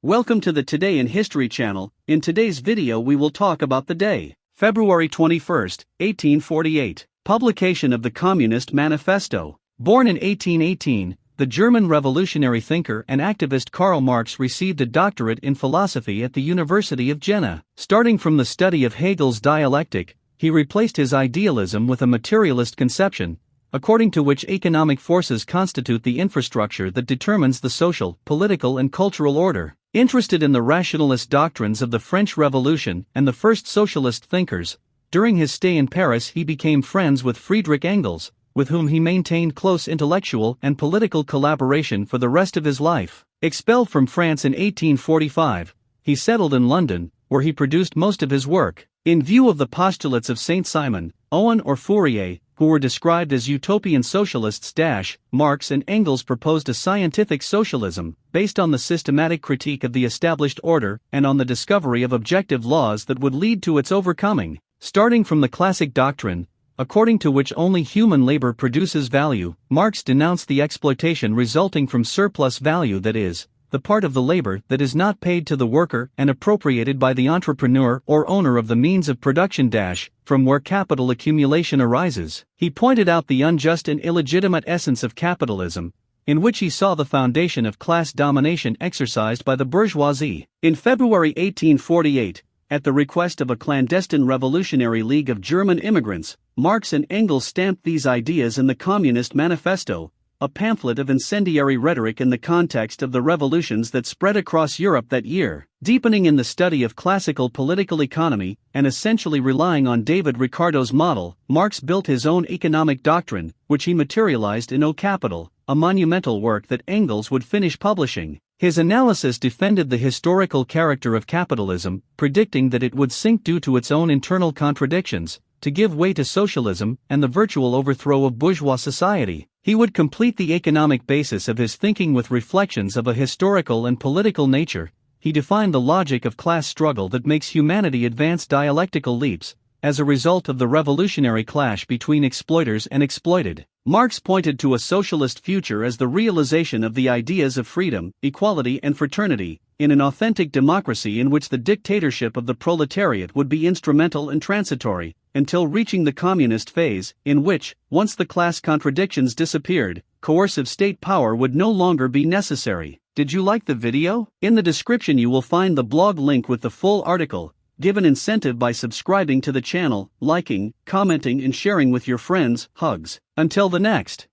Welcome to the Today in History channel. In today's video we will talk about the day, February 21, 1848, publication of the Communist Manifesto. Born in 1818, the German revolutionary thinker and activist Karl Marx received a doctorate in philosophy at the University of Jena. Starting from the study of Hegel's dialectic, he replaced his idealism with a materialist conception, according to which economic forces constitute the infrastructure that determines the social, political and cultural order. Interested in the rationalist doctrines of the French Revolution and the first socialist thinkers, during his stay in Paris he became friends with Friedrich Engels, with whom he maintained close intellectual and political collaboration for the rest of his life. Expelled from France in 1845, he settled in London, where he produced most of his work. In view of the postulates of Saint-Simon, Owen or Fourier, who were described as utopian socialists, Marx and Engels proposed a scientific socialism, based on the systematic critique of the established order and on the discovery of objective laws that would lead to its overcoming. Starting from the classic doctrine, according to which only human labor produces value, Marx denounced the exploitation resulting from surplus value, that is, the part of the labor that is not paid to the worker and appropriated by the entrepreneur or owner of the means of production, from where capital accumulation arises. He pointed out the unjust and illegitimate essence of capitalism, in which he saw the foundation of class domination exercised by the bourgeoisie. In February 1848, at the request of a clandestine revolutionary league of German immigrants, Marx and Engels stamped these ideas in the Communist Manifesto, a pamphlet of incendiary rhetoric in the context of the revolutions that spread across Europe that year. Deepening in the study of classical political economy and essentially relying on David Ricardo's model, Marx built his own economic doctrine, which he materialized in O Capital, a monumental work that Engels would finish publishing. His analysis defended the historical character of capitalism, predicting that it would sink due to its own internal contradictions, to give way to socialism and the virtual overthrow of bourgeois society. He would complete the economic basis of his thinking with reflections of a historical and political nature. He defined the logic of class struggle that makes humanity advance dialectical leaps, as a result of the revolutionary clash between exploiters and exploited. Marx pointed to a socialist future as the realization of the ideas of freedom, equality and fraternity, in an authentic democracy in which the dictatorship of the proletariat would be instrumental and transitory, until reaching the communist phase, in which, once the class contradictions disappeared, coercive state power would no longer be necessary. Did you like the video? In the description you will find the blog link with the full article. Give an incentive by subscribing to the channel, liking, commenting and sharing with your friends. Hugs. Until the next.